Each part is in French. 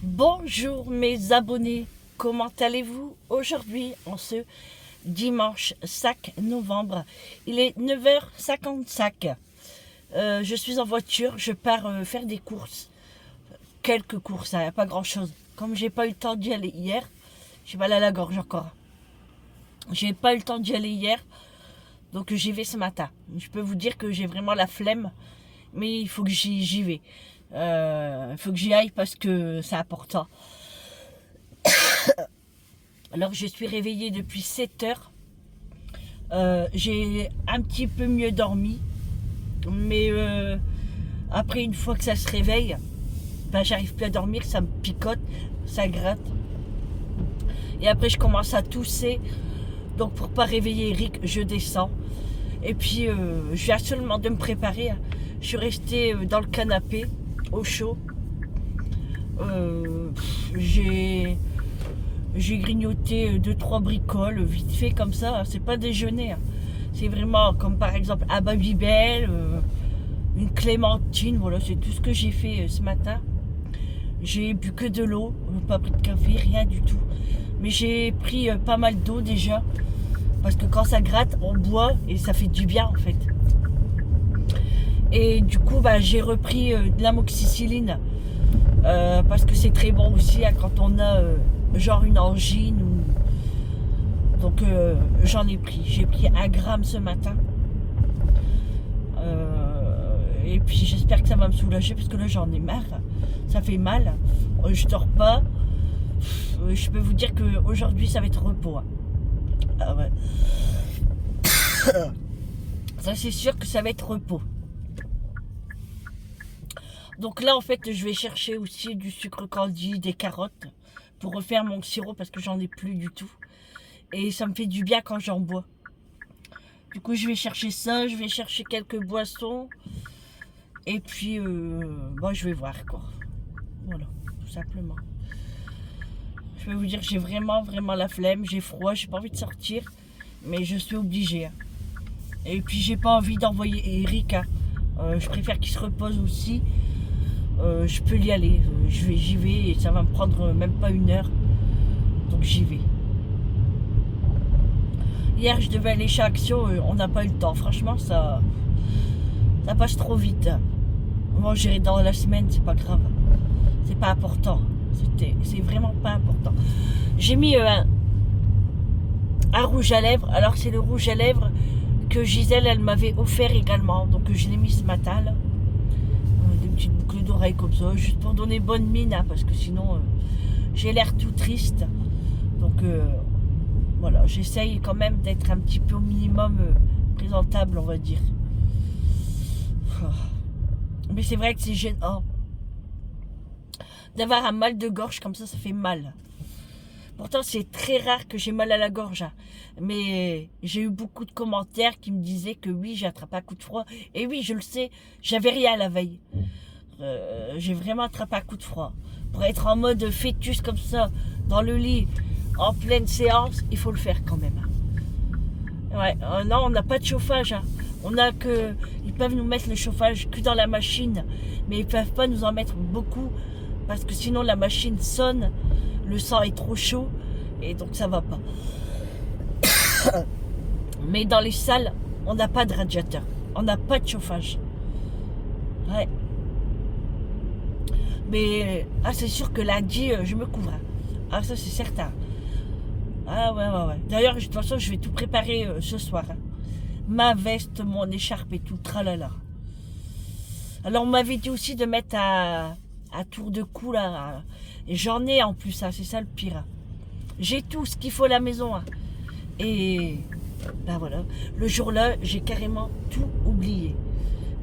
Bonjour mes abonnés, comment allez-vous aujourd'hui en ce dimanche 5 novembre? Il est 9h55. Je suis en voiture, je pars faire des courses. Quelques courses, hein, pas grand chose. Comme j'ai pas eu le temps d'y aller hier, j'ai mal à la gorge encore. J'ai pas eu le temps d'y aller hier, donc j'y vais ce matin. Je peux vous dire que j'ai vraiment la flemme, mais il faut que j'y vais. Il faut que j'y aille parce que c'est important. Alors je suis réveillée depuis 7 heures. J'ai un petit peu mieux dormi, mais après une fois que ça se réveille, ben, j'arrive plus à dormir, ça me picote, ça gratte. Et après je commence à tousser. Donc pour pas réveiller Eric, je descends. Et puis je viens seulement de me préparer. Je suis restée dans le canapé, au chaud. J'ai grignoté 2-3 bricoles, vite fait comme ça. C'est pas déjeuner. C'est vraiment comme par exemple un Babybel, une clémentine. Voilà, c'est tout ce que j'ai fait ce matin. J'ai bu que de l'eau, pas pris de café, rien du tout. Mais j'ai pris pas mal d'eau déjà. Parce que quand ça gratte, on boit et ça fait du bien en fait. Et du coup, bah, j'ai repris de l'amoxicilline. Parce que c'est très bon aussi hein, quand on a genre une angine. Donc j'en ai pris. J'ai pris 1 gramme ce matin. Et puis j'espère que ça va me soulager parce que là j'en ai marre. Ça fait mal. Je dors pas. Je peux vous dire qu'aujourd'hui ça va être repos. Hein. Ah ouais. Ça c'est sûr que ça va être repos. Donc là en fait je vais chercher aussi du sucre candi, des carottes pour refaire mon sirop parce que j'en ai plus du tout. Et ça me fait du bien quand j'en bois. Du coup je vais chercher ça, je vais chercher quelques boissons. Et puis bon, je vais voir quoi. Voilà, tout simplement. Je vais vous dire que j'ai vraiment la flemme, j'ai froid, j'ai pas envie de sortir, mais je suis obligée. Hein. Et puis j'ai pas envie d'envoyer Eric. Hein. Je préfère qu'il se repose aussi. Je peux y aller. J'y vais et ça va me prendre même pas 1 heure. Donc j'y vais. Hier je devais aller chez Action, on n'a pas eu le temps. Franchement ça passe trop vite. Moi j'irai dans la semaine, c'est pas grave. C'est pas important. C'est vraiment pas important. J'ai mis un rouge à lèvres. Alors c'est le rouge à lèvres que Gisèle elle m'avait offert également. Donc je l'ai mis ce matin là. Des petites boucles d'oreilles comme ça. Juste pour donner bonne mine. Hein, parce que sinon j'ai l'air tout triste. Donc voilà. J'essaye quand même d'être un petit peu au minimum présentable on va dire. Mais c'est vrai que c'est gênant. D'avoir un mal de gorge comme ça fait mal. Pourtant, c'est très rare que j'ai mal à la gorge. Hein. Mais j'ai eu beaucoup de commentaires qui me disaient que oui, j'ai attrapé un coup de froid. Et oui, je le sais, j'avais rien la veille. J'ai vraiment attrapé un coup de froid. Pour être en mode fœtus comme ça, dans le lit, en pleine séance, il faut le faire quand même. Ouais, non, on n'a pas de chauffage. Hein. On a que, ils peuvent nous mettre le chauffage que dans la machine. Mais ils peuvent pas nous en mettre beaucoup. Parce que sinon la machine sonne, le sang est trop chaud et donc ça va pas. Mais dans les salles, on n'a pas de radiateur, on n'a pas de chauffage. Ouais. Mais c'est sûr que lundi, je me couvre. Ah ça c'est certain. Ah ouais. D'ailleurs, de toute façon, je vais tout préparer ce soir. Hein. Ma veste, mon écharpe et tout, tralala. Alors on m'avait dit aussi de mettre à tour de cou là. Et j'en ai en plus, hein, c'est ça le pire. Hein. J'ai tout ce qu'il faut à la maison. Hein. Et ben voilà, le jour-là, j'ai carrément tout oublié.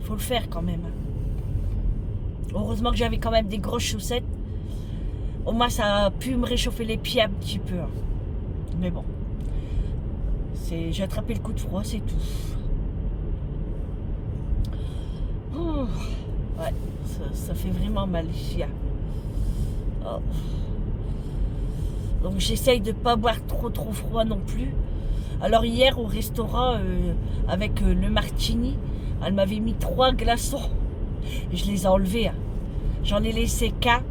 Faut le faire quand même. Hein. Heureusement que j'avais quand même des grosses chaussettes. Au moins ça a pu me réchauffer les pieds un petit peu. Hein. Mais bon. J'ai attrapé le coup de froid, c'est tout. Oh. Ouais, ça fait vraiment mal ici. Hein. Oh. Donc j'essaye de ne pas boire trop froid non plus. Alors hier au restaurant avec le martini, elle m'avait mis 3 glaçons. Je les ai enlevés. Hein. J'en ai laissé qu'un.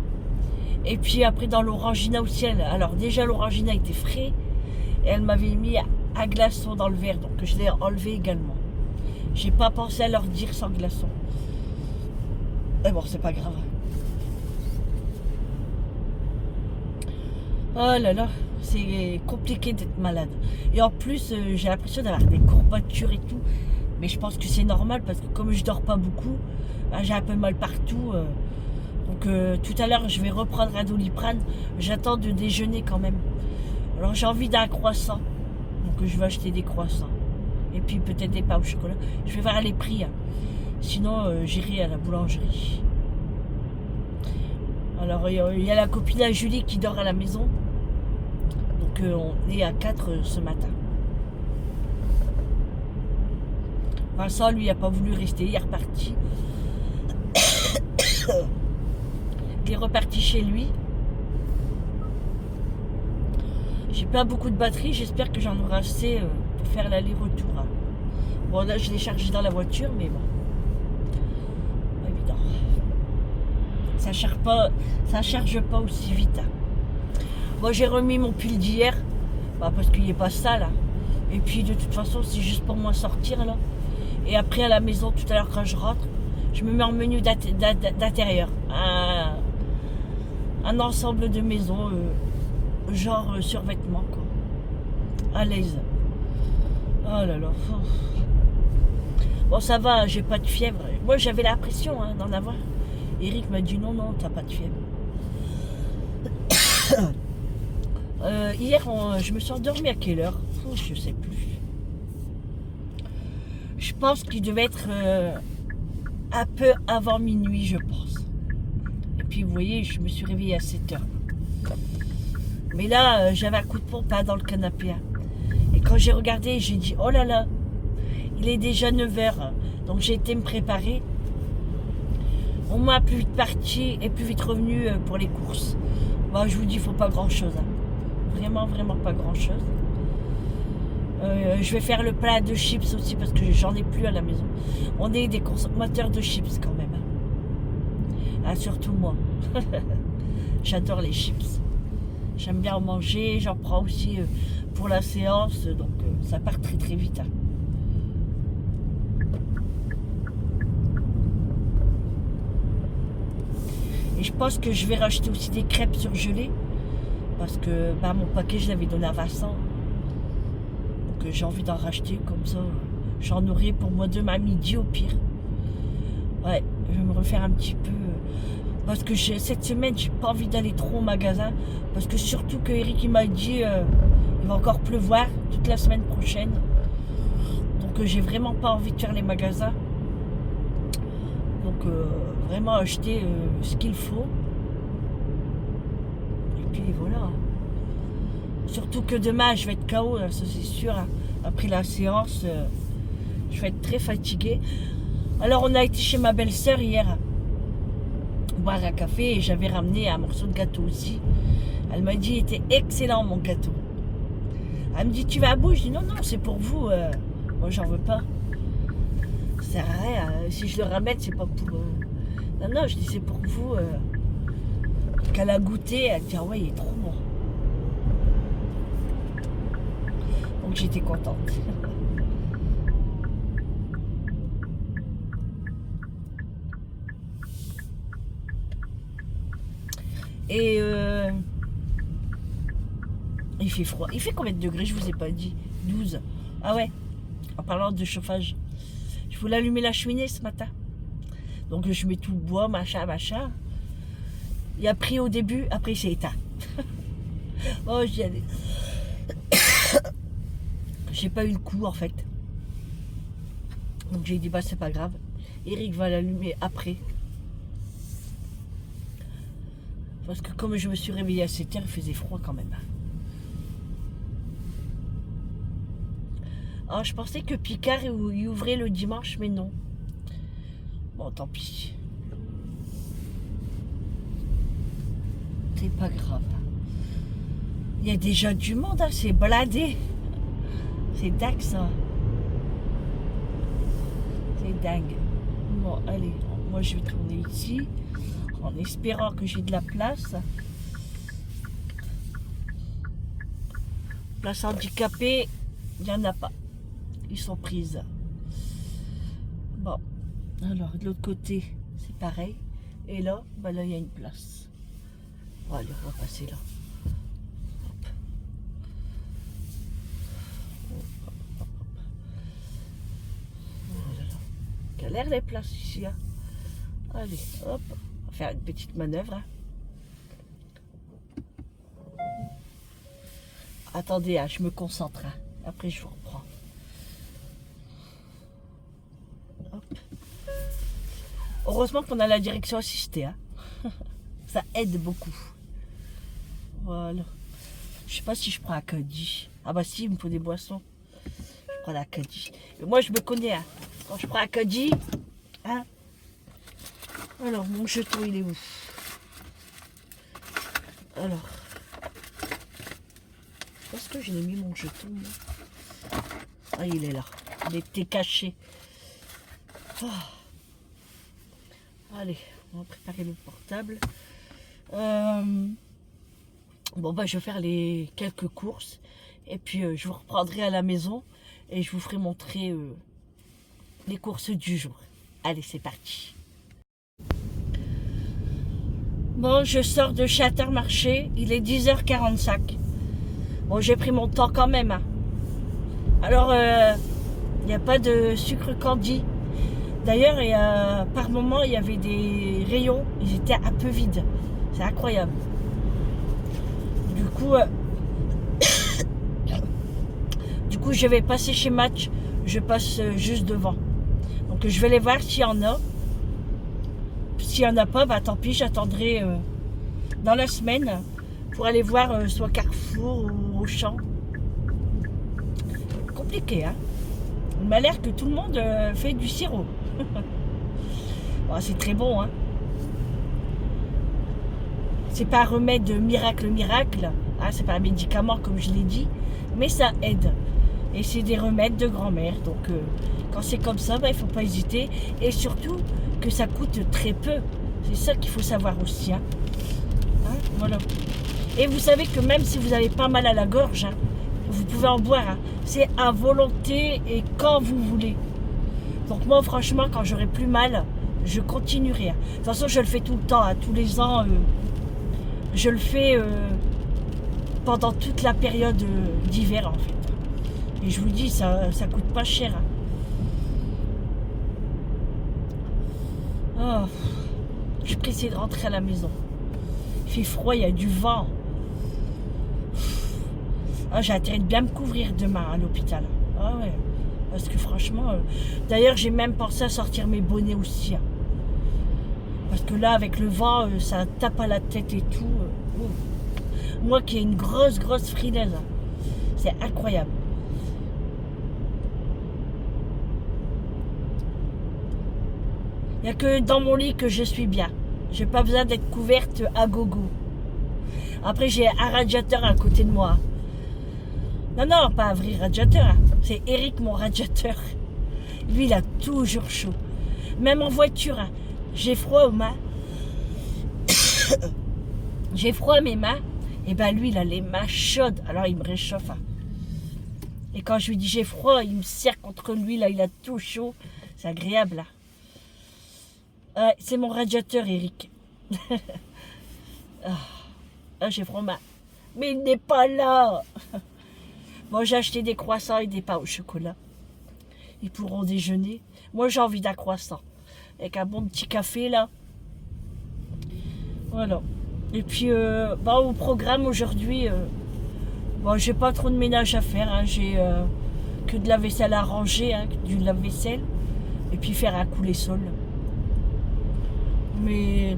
Et puis après dans l'orangina aussi, alors déjà l'orangina était frais et elle m'avait mis à glaçon dans le verre, donc je l'ai enlevé également. J'ai pas pensé à leur dire sans glaçon. Mais bon, c'est pas grave. Oh là là, c'est compliqué d'être malade. Et en plus, j'ai l'impression d'avoir des courbatures et tout. Mais je pense que c'est normal parce que comme je dors pas beaucoup, bah, j'ai un peu mal partout. Donc tout à l'heure, je vais reprendre un Doliprane. J'attends de déjeuner quand même. Alors j'ai envie d'un croissant. Donc je vais acheter des croissants. Et puis peut-être des pains au chocolat. Je vais voir les prix. Hein. Sinon, j'irai à la boulangerie. Alors il y a la copine à Julie qui dort à la maison. Donc on est à 4 ce matin. Vincent, lui, il n'a pas voulu rester. Il est reparti. Il est reparti chez lui. J'ai pas beaucoup de batterie. J'espère que j'en aurai assez pour faire l'aller-retour. Bon, là, je l'ai chargé dans la voiture, mais bon. Pas évident. Ça charge pas aussi vite. Moi, j'ai remis mon pull d'hier. Bah, parce qu'il n'est pas sale. Hein. Et puis, de toute façon, c'est juste pour moi sortir, là. Et après, à la maison, tout à l'heure, quand je rentre, je me mets en menu d'intérieur. Un ensemble de maison, genre survêtement, quoi. À l'aise. Oh là là. Bon, ça va, j'ai pas de fièvre. Moi, j'avais l'impression d'en avoir. Eric m'a dit non, t'as pas de fièvre. Hier, je me suis endormie à quelle heure? Je sais plus. Je pense qu'il devait être un peu avant minuit, je pense. Et puis, vous voyez, je me suis réveillée à 7 heures. Mais là, j'avais un coup de pompe dans le canapé. Et quand j'ai regardé, j'ai dit, oh là là, il est déjà 9 heures. Donc, j'ai été me préparer. On m'a plus vite parti et plus vite revenu pour les courses. Bon, je vous dis, il ne faut pas grand-chose. Vraiment, vraiment pas grand-chose. Je vais faire le plat de chips aussi parce que j'en ai plus à la maison. On est des consommateurs de chips quand même. Ah, surtout moi. J'adore les chips. J'aime bien en manger. J'en prends aussi pour la séance. Donc ça part très très vite. Hein. Et je pense que je vais racheter aussi des crêpes surgelées. Parce que bah, mon paquet, je l'avais donné à Vincent. Donc j'ai envie d'en racheter comme ça. J'en aurai pour moi demain midi au pire. Ouais, je vais me refaire un petit peu. Parce que cette semaine, j'ai pas envie d'aller trop au magasin. Parce que surtout que Eric il m'a dit il va encore pleuvoir toute la semaine prochaine. Donc j'ai vraiment pas envie de faire les magasins. Donc vraiment acheter ce qu'il faut. Et puis voilà. Surtout que demain, je vais être KO, ça c'est sûr. Hein. Après la séance, je vais être très fatiguée. Alors, on a été chez ma belle-sœur hier, boire un café, et j'avais ramené un morceau de gâteau aussi. Elle m'a dit, il était excellent mon gâteau. Elle me dit, tu vas à bout? Je dis, non, c'est pour vous. Moi, j'en veux pas. Ça sert à rien. Si je le ramène, c'est pas pour... Non, je dis, c'est pour vous. Qu'elle a goûté, elle dit, ah ouais, il est trop bon. Donc j'étais contente. Et il fait froid. Il fait combien de degrés? Je vous ai pas dit. 12. Ah ouais. En parlant de chauffage. Je voulais allumer la cheminée ce matin. Donc je mets tout le bois, machin. Il a pris au début, après il s'est éteint. Oh, j'y allais. J'ai pas eu le coup en fait. Donc j'ai dit bah c'est pas grave. Eric va l'allumer après. Parce que comme je me suis réveillée à 7 heures, il faisait froid quand même. Alors je pensais que Picard il ouvrait le dimanche, mais non. Bon, tant pis. C'est pas grave. Il y a déjà du monde, hein, c'est blindé. C'est dingue ça. C'est dingue. Bon, allez, moi je vais tourner ici en espérant que j'ai de la place. Place handicapée, il n'y en a pas. Ils sont prises. Bon, alors de l'autre côté, c'est pareil. Et là, bah là, il y a une place. Bon, allez, on va passer là. Hop. Oh là là. Galère les places ici. Hein. Allez, hop. On va faire une petite manœuvre. Hein. Attendez, hein, je me concentre. Hein. Après, je vous reprends. Hop. Heureusement qu'on a la direction assistée. Hein. Ça aide beaucoup. Voilà. Je sais pas si je prends un caddie. Ah bah si, il me faut des boissons. Je prends la caddie. Et moi, je me connais. Hein. Quand je prends un caddie, hein. Alors, mon jeton, il est où? Alors. Est-ce que je l'ai mis mon jeton? Ah, il est là. Il était caché. Ah. Allez, on va préparer le portable. Bon, bah, je vais faire les quelques courses. Et puis, je vous reprendrai à la maison. Et je vous ferai montrer les courses du jour. Allez, c'est parti. Bon, je sors de chez Intermarché. Il est 10h45. Bon, j'ai pris mon temps quand même. Hein. Alors, il n'y a pas de sucre candy. D'ailleurs, par moment, il y avait des rayons. Ils étaient un peu vides. C'est incroyable. Du coup, je vais passer chez Match. Je passe juste devant. Donc, je vais les voir s'il y en a. S'il n'y en a pas, bah tant pis, j'attendrai dans la semaine pour aller voir soit Carrefour ou Auchan. Compliqué, hein. Il m'a l'air que tout le monde fait du sirop. Bon, c'est très bon, hein. C'est pas un remède miracle, hein, c'est pas un médicament comme je l'ai dit, mais ça aide. Et c'est des remèdes de grand-mère. Donc quand c'est comme ça, bah, il ne faut pas hésiter. Et surtout que ça coûte très peu. C'est ça qu'il faut savoir aussi. Hein. Hein, voilà. Et vous savez que même si vous n'avez pas mal à la gorge, hein, vous pouvez en boire. Hein. C'est à volonté et quand vous voulez. Donc moi, franchement, quand j'aurai plus mal, je continuerai. Hein. De toute façon, je le fais tout le temps. Hein. Tous les ans, je le fais pendant toute la période d'hiver, en fait. Et je vous dis, ça coûte pas cher. Hein. Oh, je suis pressée de rentrer à la maison. Il fait froid, il y a du vent. Ah, j'ai intérêt de bien me couvrir demain à l'hôpital. Ah ouais. Parce que franchement... D'ailleurs, j'ai même pensé à sortir mes bonnets aussi. Hein. Parce que là, avec le vent, ça tape à la tête et tout. Moi qui ai une grosse frilaise. Hein. C'est incroyable. Il n'y a que dans mon lit que je suis bien. J'ai pas besoin d'être couverte à gogo. Après, j'ai un radiateur à côté de moi. Non, pas un vrai radiateur. Hein. C'est Eric, mon radiateur. Lui, il a toujours chaud. Même en voiture, hein. J'ai froid aux mains. J'ai froid à mes mains. Et ben lui, il a les mains chaudes. Alors, il me réchauffe. Hein. Et quand je lui dis j'ai froid, il me serre contre lui. Là, il a tout chaud. C'est agréable, là. Ouais, c'est mon radiateur, Eric. Ah, j'ai froid aux mains. Mais il n'est pas là. Bon, j'ai acheté des croissants et des pains au chocolat. Ils pourront déjeuner. Moi, j'ai envie d'un croissant. Avec un bon petit café, là. Voilà. Et puis, au programme aujourd'hui, j'ai pas trop de ménage à faire. Hein. J'ai que de la vaisselle à ranger, hein, du lave-vaisselle. Et puis faire un coulé-sol. Mais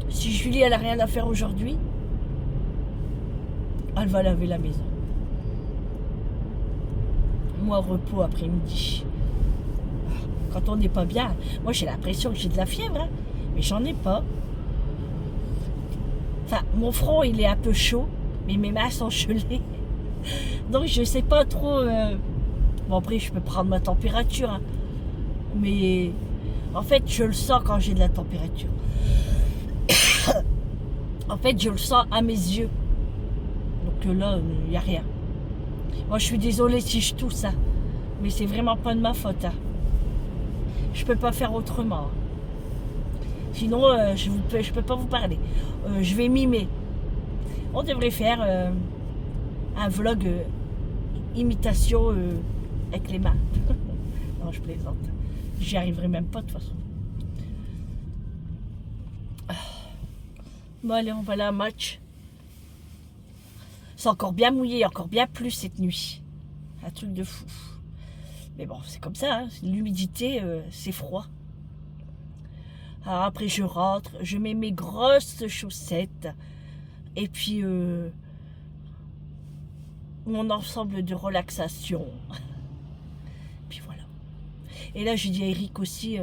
si Julie, elle a rien à faire aujourd'hui, elle va laver la maison. Moi, repos après-midi. Quand on n'est pas bien, moi j'ai l'impression que j'ai de la fièvre, hein, mais j'en ai pas. Enfin, mon front, il est un peu chaud, mais mes mains sont gelées. Donc, je sais pas trop... Bon, après, je peux prendre ma température. Hein. Mais, en fait, je le sens quand j'ai de la température. En fait, je le sens à mes yeux. Donc, que là, il n'y a rien. Moi, je suis désolée si je tousse, hein, mais c'est vraiment pas de ma faute. Hein. Je peux pas faire autrement. Hein. Sinon, je peux pas vous parler. Je vais mimer. On devrait faire un vlog imitation avec les mains. Non, je plaisante. J'y arriverai même pas de toute façon. Bon, allez, on va aller à un match. C'est encore bien mouillé, encore bien plus cette nuit. Un truc de fou. Mais bon, c'est comme ça, hein. L'humidité, c'est froid. Alors après, je rentre, je mets mes grosses chaussettes. Et puis, mon ensemble de relaxation. Puis voilà. Et là, j'ai dit à Eric aussi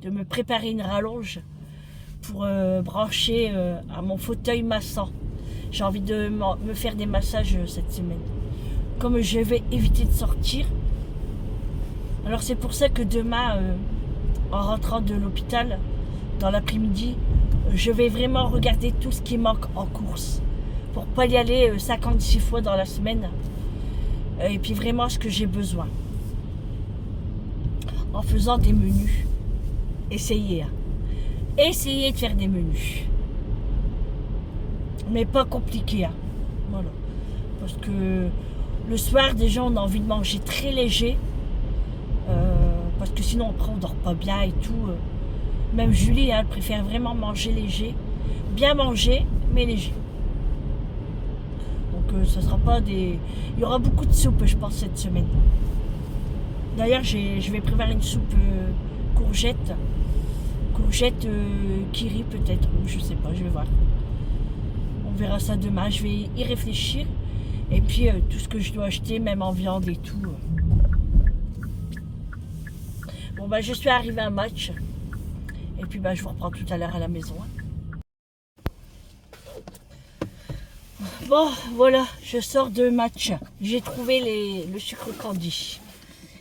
de me préparer une rallonge pour brancher à mon fauteuil massant. J'ai envie de me faire des massages cette semaine. Comme je vais éviter de sortir. Alors c'est pour ça que demain, en rentrant de l'hôpital, dans l'après-midi, je vais vraiment regarder tout ce qui manque en course. Pour pas y aller 56 fois dans la semaine. Et puis vraiment ce que j'ai besoin. En faisant des menus. Essayez. Hein. Essayez de faire des menus. Mais pas compliqué. Hein. Voilà. Parce que le soir, déjà, on a envie de manger très léger. Parce que sinon, après, on dort pas bien et tout. Même Julie, hein, elle préfère vraiment manger léger. Bien manger, mais léger. Donc, ce sera pas des... Il y aura beaucoup de soupe, je pense, cette semaine. D'ailleurs, je vais préparer une soupe courgette. Courgette kiri, peut-être. Je sais pas, je vais voir. On verra ça demain. Je vais y réfléchir. Et puis, tout ce que je dois acheter, même en viande et tout. Bon, bah, je suis arrivée à un match. Et puis, bah, je vous reprends tout à l'heure à la maison. Bon, voilà, je sors de match. J'ai trouvé le sucre candy.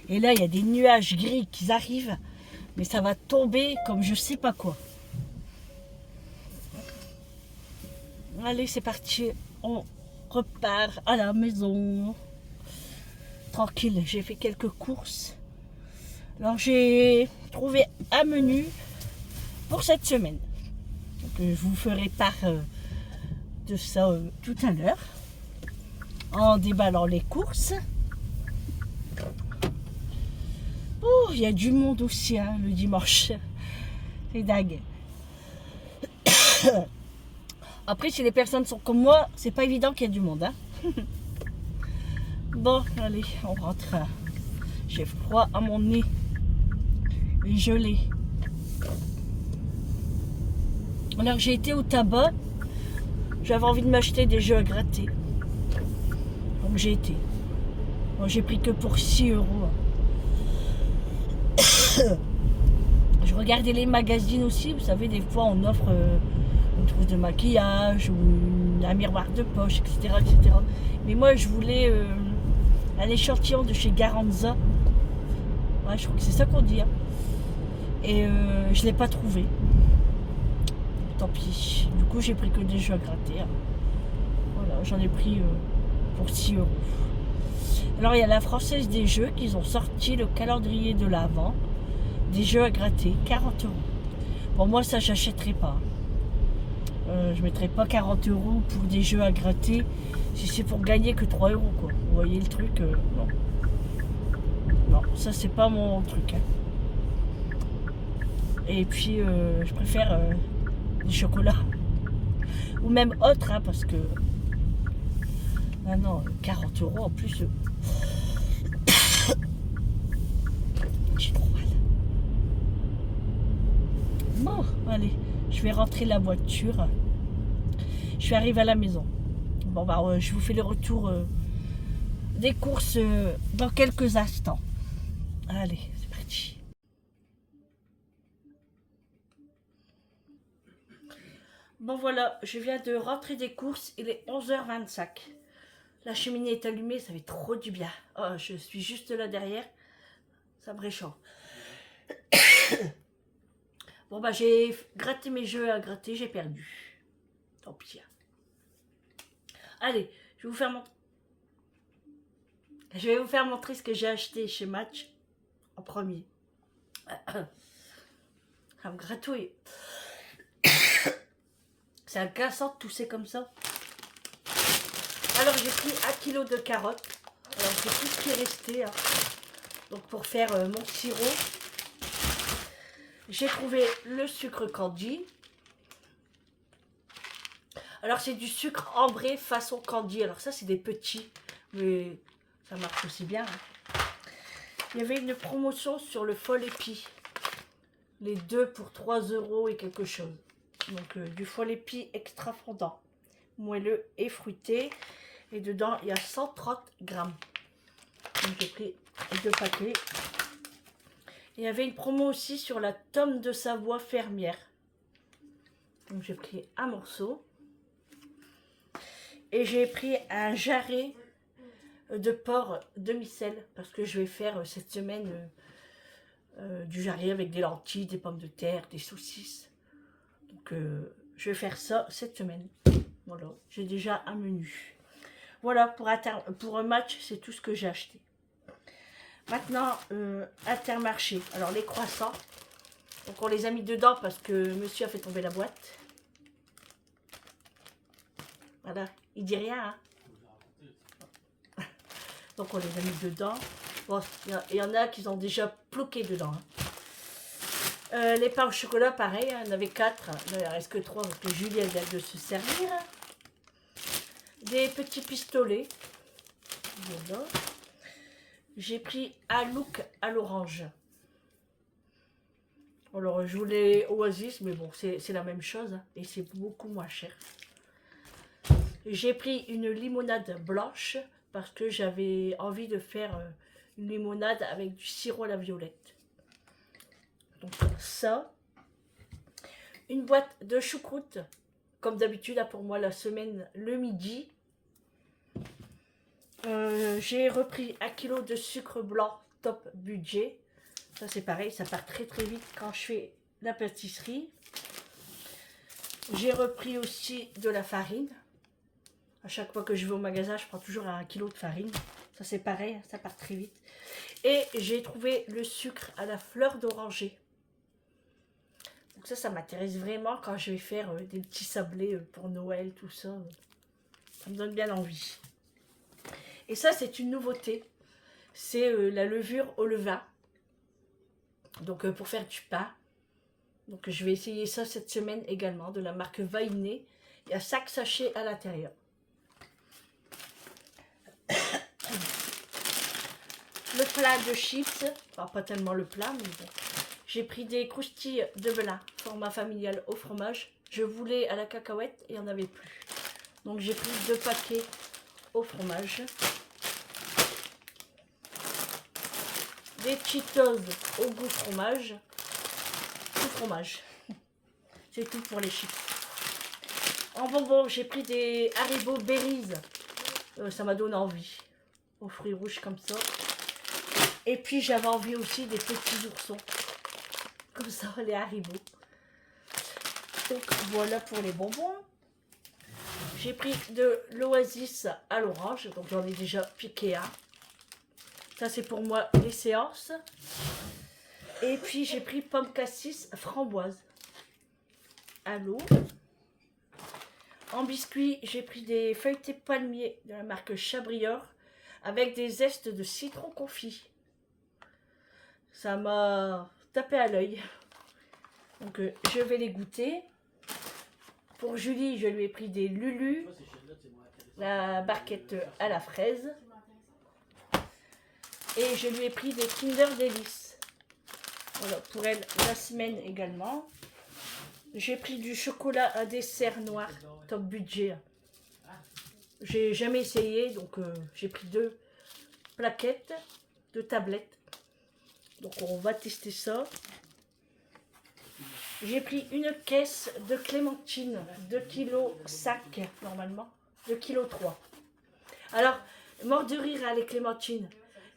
Et là, il y a des nuages gris qui arrivent. Mais ça va tomber comme je sais pas quoi. Allez, c'est parti. On repart à la maison. Tranquille, j'ai fait quelques courses. Alors, j'ai trouvé un menu pour cette semaine. Donc, je vous ferai part de ça tout à l'heure. En déballant les courses. Oh, il y a du monde aussi hein, le dimanche. C'est dingue. Après, si les personnes sont comme moi, c'est pas évident qu'il y ait du monde. Hein. Bon, allez, on rentre. J'ai froid à mon nez. Et gelé. Alors, j'ai été au tabac. J'avais envie de m'acheter des jeux à gratter. Donc, j'ai été. Bon, j'ai pris que pour 6 €. Je regardais les magazines aussi. Vous savez, des fois, on offre une trousse de maquillage ou un miroir de poche, etc., etc. Mais moi, je voulais un échantillon de chez Garanza. Ouais, je crois que c'est ça qu'on dit. Hein. Et je ne l'ai pas trouvé. Tant pis. Du coup, j'ai pris que des jeux à gratter. Hein. Voilà, j'en ai pris pour 6 €. Alors, il y a la Française des Jeux qui ont sorti le calendrier de l'Avent. Des jeux à gratter, 40 €. Pour moi, ça, j'achèterai pas. Je mettrai pas 40 € pour des jeux à gratter si c'est pour gagner que 3 €, quoi. Vous voyez le truc non. Non, ça, c'est pas mon truc. Hein. Et puis, je préfère des chocolats. Ou même autres, hein, parce que... Ah non, 40 € en plus... J'ai trop mal. Bon, allez, je vais rentrer la voiture. Je suis arrivée à la maison. Bon, bah, je vous fais le retour des courses dans quelques instants. Allez, c'est parti. Bon, voilà, je viens de rentrer des courses. Il est 11h25. La cheminée est allumée, ça fait trop du bien. Oh, je suis juste là derrière. Ça me réchauffe. Bon, bah, j'ai gratté mes jeux à gratter, j'ai perdu. Tant pis. Allez, Je vais vous faire montrer ce que j'ai acheté chez Match en premier. Ça me gratouille. C'est agaçant de tousser comme ça. Alors j'ai pris 1 kg de carottes. Alors c'est tout ce qui est resté. Hein. Donc pour faire mon sirop. J'ai trouvé le sucre candy. Alors c'est du sucre ambré façon candy. Alors ça c'est des petits. Mais ça marche aussi bien. Hein. Il y avait une promotion sur le Fol épi. Les deux pour 3 € et quelque chose. Donc du Fol épi extra fondant. Moelleux et fruité. Et dedans il y a 130 grammes. Donc j'ai pris 2 paquets. Il y avait une promo aussi sur la tome de Savoie fermière. Donc j'ai pris un morceau. Et j'ai pris un jarret de porc demi-sel. Parce que je vais faire cette semaine du jarret avec des lentilles, des pommes de terre, des saucisses. Donc je vais faire ça cette semaine. Voilà, j'ai déjà un menu. Voilà, pour un match, c'est tout ce que j'ai acheté. Maintenant, Intermarché. Alors, les croissants. Donc, on les a mis dedans parce que monsieur a fait tomber la boîte. Voilà, il dit rien. Hein. Donc, on les a mis dedans. Bon, il y en a qui ont déjà ploqué dedans. Hein. Les pains au chocolat, pareil. Hein, il y en avait 4. Il ne reste que 3 parce que Julie, elle vient de se servir. Des petits pistolets. Voilà. J'ai pris un look à l'orange. Alors, je voulais Oasis, mais bon, c'est la même chose. Hein, et c'est beaucoup moins cher. J'ai pris une limonade blanche parce que j'avais envie de faire une limonade avec du sirop à la violette. Donc, ça. Une boîte de choucroute. Comme d'habitude, pour moi, la semaine, le midi. J'ai repris 1 kg de sucre blanc top budget. Ça c'est pareil, ça part très très vite quand je fais la pâtisserie. J'ai repris aussi de la farine. À chaque fois que je vais au magasin, je prends toujours 1 kg de farine. Ça c'est pareil, ça part très vite. Et j'ai trouvé le sucre à la fleur d'oranger. Donc ça m'intéresse vraiment quand je vais faire des petits sablés pour Noël, tout ça. Ça me donne bien envie. Et ça, c'est une nouveauté. C'est la levure au levain. Donc, pour faire du pain. Donc, je vais essayer ça cette semaine également, de la marque Vainé. Il y a 5 sachets à l'intérieur. Le plat de chips. Enfin, pas tellement le plat, mais bon. J'ai pris des croustilles de Belin, format familial au fromage. Je voulais à la cacahuète et il n'y en avait plus. Donc, j'ai pris 2 paquets au fromage. Des Cheetos au goût fromage. Tout fromage. C'est tout pour les chips. En bonbon, j'ai pris des Haribo Berries. Ça m'a donné envie. Aux fruits rouges comme ça. Et puis j'avais envie aussi des petits oursons. Comme ça, les Haribo. Donc voilà pour les bonbons. J'ai pris de l'Oasis à l'orange. Donc j'en ai déjà piqué un. Ça, c'est pour moi les séances. Et puis, j'ai pris pomme cassis framboise à l'eau. En biscuit, j'ai pris des feuilletés palmiers de la marque Chabrior avec des zestes de citron confit. Ça m'a tapé à l'œil. Donc, je vais les goûter. Pour Julie, je lui ai pris des Lulu, la barquette à la fraise. Et je lui ai pris des Kinder Delice. Voilà, pour elle, la semaine également. J'ai pris du chocolat à dessert noir, top budget. J'ai jamais essayé, donc j'ai pris 2 plaquettes, 2 tablettes. Donc on va tester ça. J'ai pris une caisse de clémentine, 2,5 kg normalement, 2,3 kg. Alors, mort de rire à les clémentines.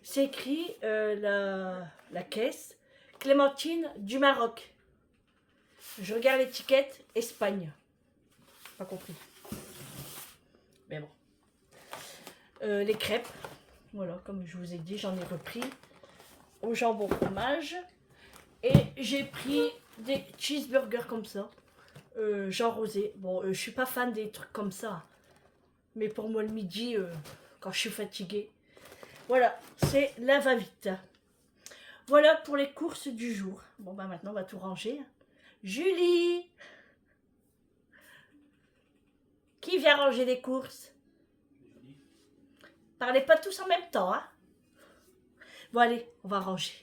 C'est écrit la caisse, clémentine du Maroc. Je regarde l'étiquette, Espagne. Pas compris. Mais bon. les crêpes. Voilà, comme je vous ai dit, j'en ai repris au jambon fromage. Et j'ai pris des cheeseburgers comme ça, genre rosé. Bon, je suis pas fan des trucs comme ça, mais pour moi le midi, quand je suis fatiguée, voilà, c'est la va-vite. Voilà pour les courses du jour. Bon, bah maintenant on va tout ranger. Julie, qui vient ranger les courses? Parlez pas tous en même temps, hein. Bon allez, on va ranger.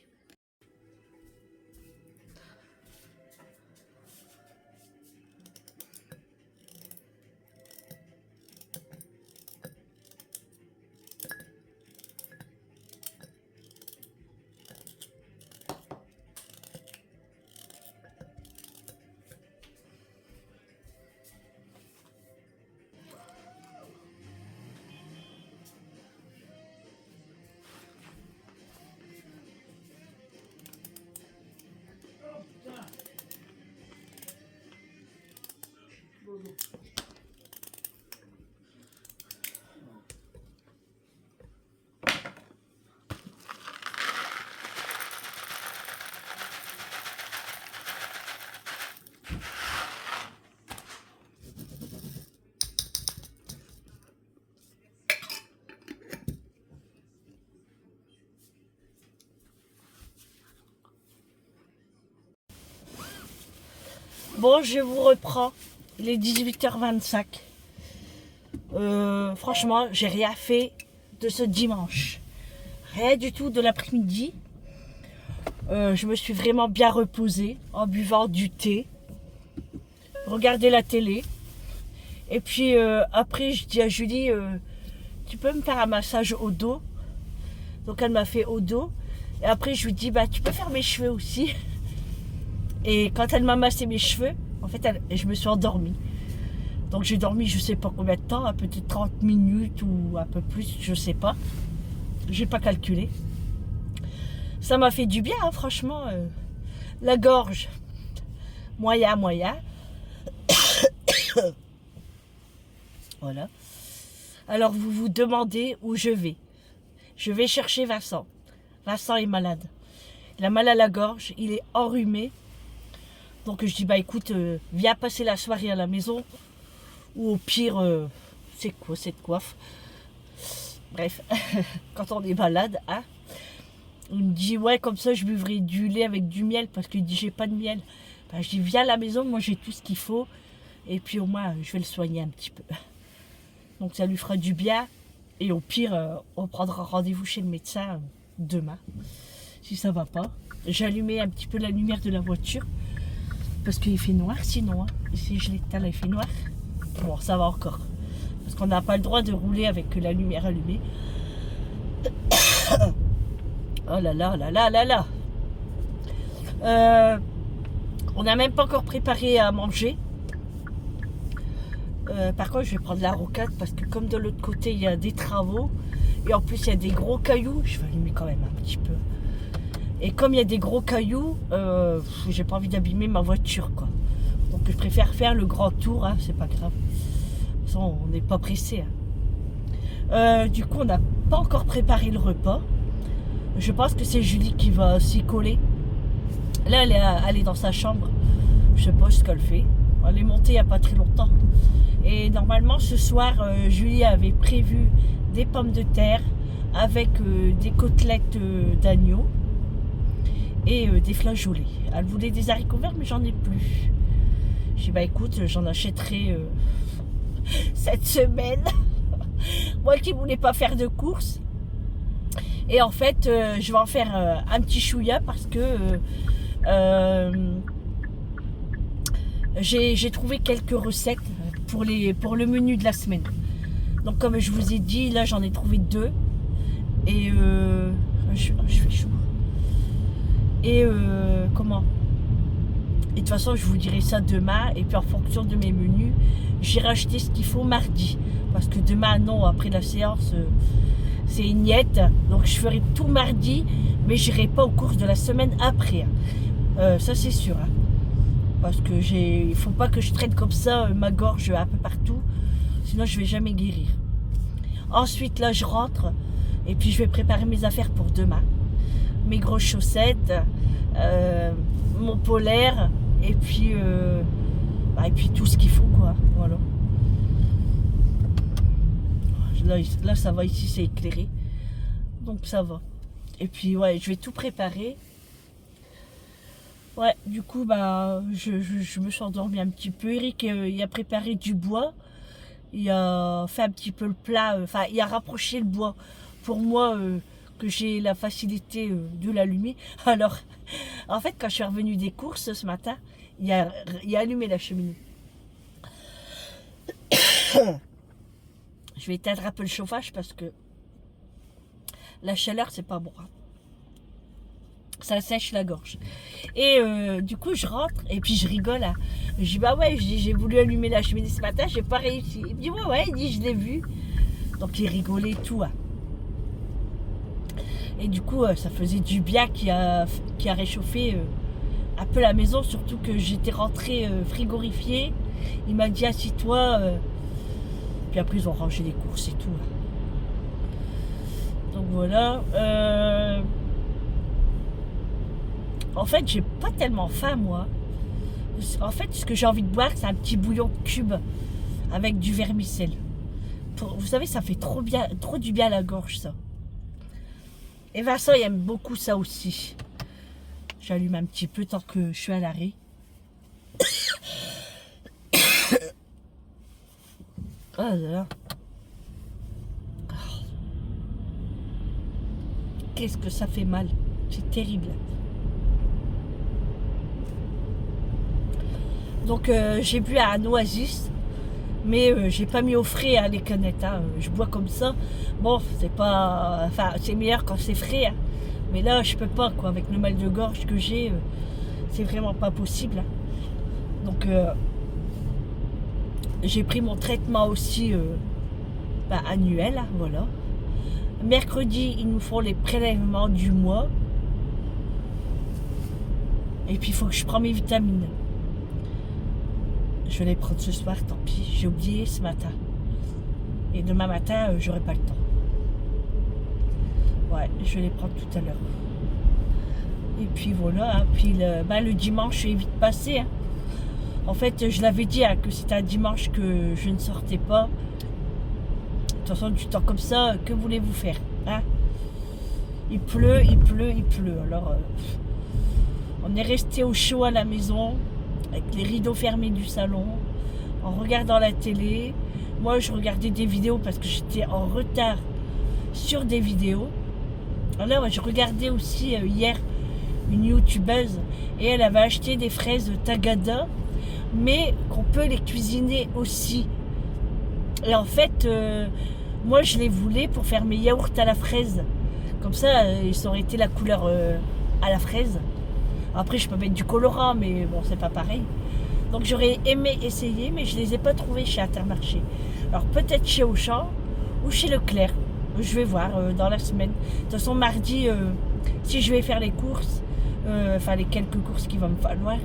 Bon, je vous reprends. Il est 18h25. Franchement, j'ai rien fait de ce dimanche. Rien du tout de l'après-midi. Je me suis vraiment bien reposée en buvant du thé. Regarder la télé. Et puis après, je dis à Julie, tu peux me faire un massage au dos? Donc elle m'a fait au dos. Et après, je lui dis, bah tu peux faire mes cheveux aussi. Et quand elle m'a massé mes cheveux, en fait, je me suis endormie. Donc j'ai dormi je sais pas combien de temps, peut-être 30 minutes ou un peu plus, je sais pas. J'ai pas calculé. Ça m'a fait du bien, hein, franchement. La gorge, moyen, moyen. Voilà. Alors vous vous demandez où je vais. Je vais chercher Vincent. Vincent est malade. Il a mal à la gorge, il est enrhumé. Donc je dis, bah écoute, viens passer la soirée à la maison. Ou au pire, c'est quoi cette coiffe? Bref, quand on est malade, hein. Il me dit, ouais, comme ça je buvrai du lait avec du miel. Parce qu'il dit, j'ai pas de miel. Ben, je dis, viens à la maison, moi j'ai tout ce qu'il faut. Et puis au moins, je vais le soigner un petit peu. Donc ça lui fera du bien. Et au pire, on prendra rendez-vous chez le médecin demain. Si ça va pas. J'ai allumé un petit peu la lumière de la voiture. Parce qu'il fait noir sinon. Hein. Si je l'éteins là, il fait noir. Bon, ça va encore. Parce qu'on n'a pas le droit de rouler avec la lumière allumée. Oh là là là là là là. On n'a même pas encore préparé à manger. Par contre, je vais prendre la rocade parce que comme de l'autre côté, il y a des travaux. Et en plus, il y a des gros cailloux. Je vais allumer quand même un petit peu. Et comme il y a des gros cailloux, j'ai pas envie d'abîmer ma voiture, quoi. Donc je préfère faire le grand tour, hein, c'est pas grave. De toute façon, on n'est pas pressé. Hein. Du coup, on n'a pas encore préparé le repas. Je pense que c'est Julie qui va s'y coller. Là, elle est dans sa chambre. Je sais pas ce qu'elle fait. Elle est montée il n'y a pas très longtemps. Et normalement, ce soir, Julie avait prévu des pommes de terre avec des côtelettes d'agneau et des flageolets. Elle voulait des haricots verts, mais j'en ai plus. J'ai dit, bah écoute, j'en achèterai cette semaine. Moi qui voulais pas faire de courses. Et en fait, je vais en faire un petit chouïa parce que j'ai trouvé quelques recettes pour le menu de la semaine. Donc comme je vous ai dit, là j'en ai trouvé 2. Et je fais chaud. Et comment? Et de toute façon, je vous dirai ça demain. Et puis en fonction de mes menus, j'irai acheter ce qu'il faut mardi. Parce que demain, non, après la séance, c'est une niette. Donc je ferai tout mardi, mais j'irai pas aux courses de la semaine après. Ça c'est sûr. Hein. Parce que il faut pas que je traîne comme ça ma gorge un peu partout. Sinon je vais jamais guérir. Ensuite, là, je rentre. Et puis, je vais préparer mes affaires pour demain. Mes grosses chaussettes, mon polaire, et puis tout ce qu'il faut, quoi. Voilà. Là, ça va, ici, c'est éclairé. Donc, ça va. Et puis, ouais, je vais tout préparer. Ouais, du coup, je me suis endormie un petit peu. Eric, il a préparé du bois. Il a fait un petit peu le plat. Enfin, il a rapproché le bois pour moi, que j'ai la facilité de l'allumer. Alors, en fait, quand je suis revenue des courses ce matin, il a allumé la cheminée. Je vais éteindre un peu le chauffage parce que la chaleur, c'est pas bon. Ça sèche la gorge. Et du coup, je rentre et puis je rigole. Hein. Je dis, bah ouais, j'ai voulu allumer la cheminée ce matin, j'ai pas réussi. Il me dit, ouais, il dit, je l'ai vu. Donc, il rigolait et tout. Hein. Et du coup, ça faisait du bien qui a réchauffé un peu la maison, surtout que j'étais rentrée frigorifiée. Il m'a dit, assis-toi. Puis après, ils ont rangé les courses et tout. Hein. Donc voilà. En fait, j'ai pas tellement faim, moi. En fait, ce que j'ai envie de boire, c'est un petit bouillon de cube avec du vermicelle. Vous savez, ça fait trop du bien à la gorge, ça. Et Vincent, il aime beaucoup ça aussi. J'allume un petit peu tant que je suis à l'arrêt. Ah là là. Qu'est-ce que ça fait mal. C'est terrible. Donc j'ai bu un Oasis, mais j'ai pas mis au frais hein, les canettes. Hein. Je bois comme ça. Bon, c'est pas, enfin c'est meilleur quand c'est frais. Hein. Mais là, je peux pas quoi. Avec le mal de gorge que j'ai, c'est vraiment pas possible. Hein. Donc j'ai pris mon traitement aussi annuel. Hein, voilà. Mercredi, ils nous font les prélèvements du mois. Et puis il faut que je prenne mes vitamines. Je vais les prendre ce soir, tant pis. J'ai oublié ce matin. Et demain matin, j'aurai pas le temps. Ouais, je vais les prendre tout à l'heure. Et puis voilà. Hein. Puis le dimanche est vite passé. Hein. En fait, je l'avais dit hein, que c'était un dimanche que je ne sortais pas. De toute façon, du temps comme ça, que voulez-vous faire hein? Il pleut. Alors, on est resté au chaud à la maison. Avec les rideaux fermés du salon, en regardant la télé. Moi, je regardais des vidéos parce que j'étais en retard sur des vidéos. Alors, je regardais aussi hier une youtubeuse et elle avait acheté des fraises Tagada, mais qu'on peut les cuisiner aussi. Et en fait, moi, je les voulais pour faire mes yaourts à la fraise. Comme ça, ils auraient été la couleur à la fraise. Après, je peux mettre du colorant, mais bon, c'est pas pareil. Donc, j'aurais aimé essayer, mais je les ai pas trouvés chez Intermarché. Alors, peut-être chez Auchan ou chez Leclerc. Je vais voir dans la semaine. De toute façon, mardi, si je vais faire les courses, enfin, les quelques courses qu'il va me falloir.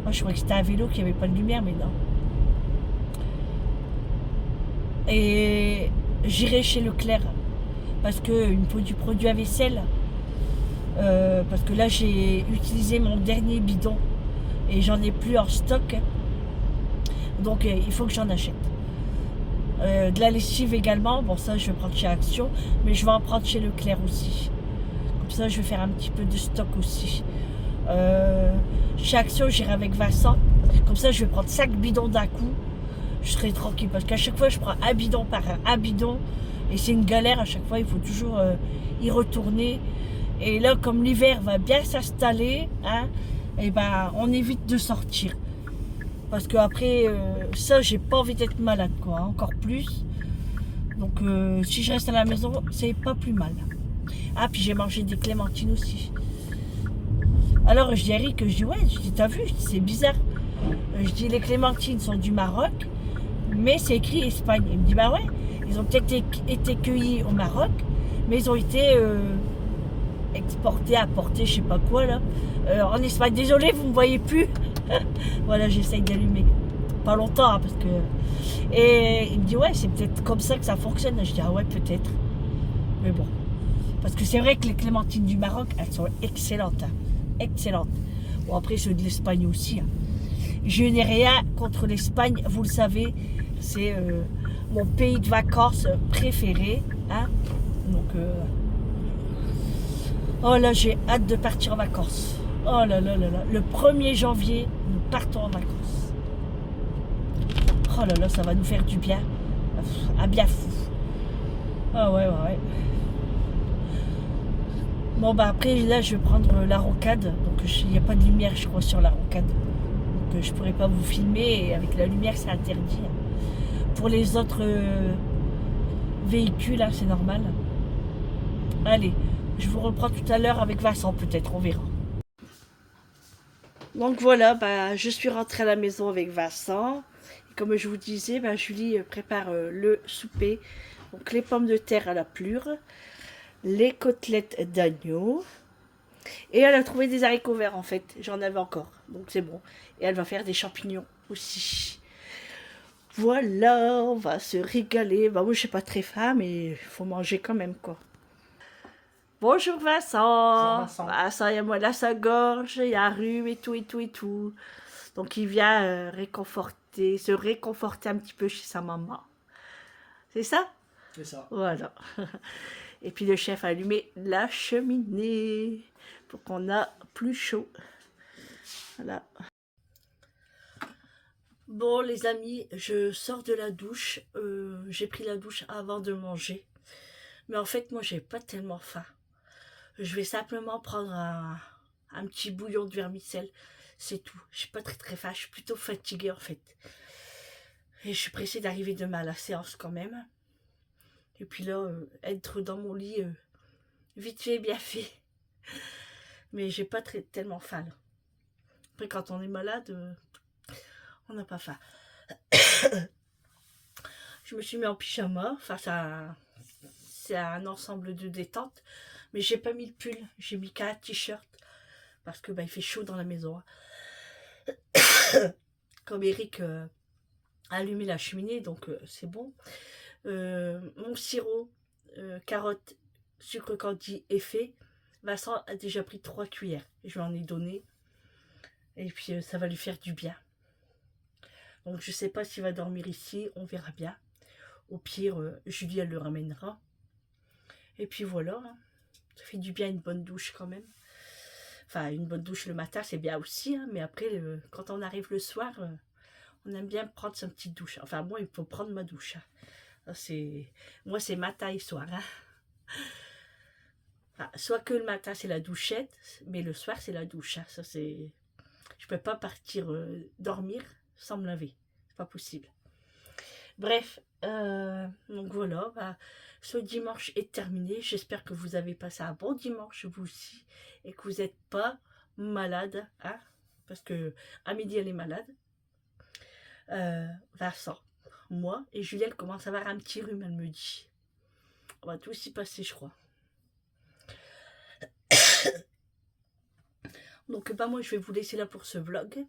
Moi, je croyais que c'était un vélo qui avait pas de lumière, mais non. Et j'irai chez Leclerc parce que du produit à vaisselle. Parce que là j'ai utilisé mon dernier bidon et j'en ai plus en stock, donc il faut que j'en achète. De la lessive également, bon ça je vais prendre chez Action, mais je vais en prendre chez Leclerc aussi, comme ça je vais faire un petit peu de stock aussi. Chez Action j'irai avec Vincent, comme ça je vais prendre 5 bidons d'un coup, je serai tranquille parce qu'à chaque fois je prends un bidon par un bidon et c'est une galère à chaque fois, il faut toujours y retourner. Et là, comme l'hiver va bien s'installer, hein, et ben, on évite de sortir. Parce qu'après, ça, j'ai pas envie d'être malade, quoi, encore plus. Donc, si je reste à la maison, c'est pas plus mal. Ah, puis j'ai mangé des clémentines aussi. Alors, je dis à Eric, je dis, ouais, t'as vu, c'est bizarre. Je dis, les clémentines sont du Maroc, mais c'est écrit Espagne. Il me dit, bah ouais, ils ont peut-être été cueillis au Maroc, mais ils ont été... exporté, apporté, je sais pas quoi là, en Espagne. Désolé, vous me voyez plus. Voilà, j'essaye d'allumer. pas longtemps, hein, parce que... Et il me dit, ouais, c'est peut-être comme ça que ça fonctionne. Je dis, ah ouais, peut-être. Mais bon. Parce que c'est vrai que les clémentines du Maroc, elles sont excellentes. Hein. Excellentes. Bon, après, ceux de l'Espagne aussi. Hein. Je n'ai rien contre l'Espagne, vous le savez. C'est mon pays de vacances préféré. Hein. Donc, oh là, j'ai hâte de partir en vacances. Oh là là là là. Le 1er janvier, nous partons en vacances. Oh là là, ça va nous faire du bien. Ah, bien fou. Ah ouais, ouais, ouais. Bon, bah après, là, je vais prendre la rocade. Donc, il n'y a pas de lumière, je crois, sur la rocade. Donc, je ne pourrai pas vous filmer. Et avec la lumière, c'est interdit. Pour les autres véhicules, hein, c'est normal. Allez, je vous reprends tout à l'heure avec Vincent, peut-être, on verra. Donc voilà, bah, je suis rentrée à la maison avec Vincent. Et comme je vous disais, bah, Julie prépare le souper. Donc les pommes de terre à la plure, les côtelettes d'agneau. Et elle a trouvé des haricots verts en fait, j'en avais encore, donc c'est bon. Et elle va faire des champignons aussi. Voilà, on va se régaler. Bah moi je suis pas très faim, mais il faut manger quand même quoi. Bonjour Vincent. Bonjour Vincent. Vincent, il y a moi là sa gorge, il y a un rhume et tout et tout et tout. Donc il vient se réconforter un petit peu chez sa maman. C'est ça? C'est ça. Voilà. Et puis le chef a allumé la cheminée pour qu'on a plus chaud. Voilà. Bon les amis, je sors de la douche. J'ai pris la douche avant de manger. Mais en fait moi j'ai pas tellement faim. Je vais simplement prendre un petit bouillon de vermicelle. C'est tout. Je suis pas très faim. Je suis plutôt fatiguée en fait. Et je suis pressée d'arriver demain à la séance quand même. Et puis là, être dans mon lit, vite fait, bien fait. Mais j'ai pas tellement faim là. Après, quand on est malade, on n'a pas faim. Je me suis mis en pyjama. Enfin, c'est un ensemble de détente. Mais j'ai pas mis le pull. J'ai mis qu'un t-shirt. Parce que bah, il fait chaud dans la maison. Comme Eric a allumé la cheminée, donc c'est bon. Mon sirop, carotte, sucre candi est fait. Vincent a déjà pris 3 cuillères. Je lui en ai donné. Et puis ça va lui faire du bien. Donc je sais pas s'il va dormir ici. On verra bien. Au pire, Julie elle le ramènera. Et puis voilà. Hein. Ça fait du bien une bonne douche quand même. Enfin, une bonne douche le matin, c'est bien aussi. Hein, mais après, quand on arrive le soir, on aime bien prendre sa petite douche. Enfin, moi, il faut prendre ma douche. Hein. Moi, c'est matin et soir. Hein. Enfin, soit que le matin, c'est la douchette, mais le soir, c'est la douche. Hein. Ça, c'est... Je peux pas partir dormir sans me laver. C'est pas possible. Bref, donc voilà. Bah, ce dimanche est terminé. J'espère que vous avez passé un bon dimanche, vous aussi, et que vous n'êtes pas malade. Hein, parce que à midi, elle est malade. Vincent, moi et Juliette commence à avoir un petit rhume, elle me dit. On va tous y passer, je crois. Donc bah moi je vais vous laisser là pour ce vlog.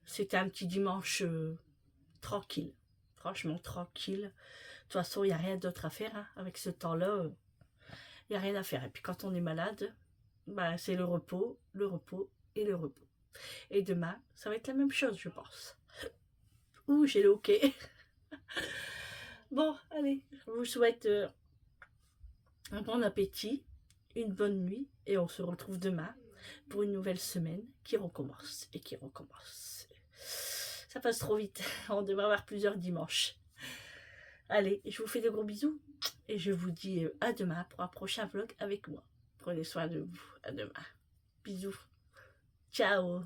C'était un petit dimanche tranquille. Franchement tranquille. De toute façon il n'y a rien d'autre à faire. Hein. Avec ce temps-là, il n'y a rien à faire. Et puis quand on est malade, bah, c'est le repos et le repos. Et demain, ça va être la même chose je pense. Ouh, j'ai le hockey. Bon, allez, je vous souhaite un bon appétit, une bonne nuit et on se retrouve demain pour une nouvelle semaine qui recommence et qui recommence. Ça passe trop vite, on devrait avoir plusieurs dimanches. Allez, je vous fais de gros bisous et je vous dis à demain pour un prochain vlog avec moi. Prenez soin de vous, à demain. Bisous, ciao.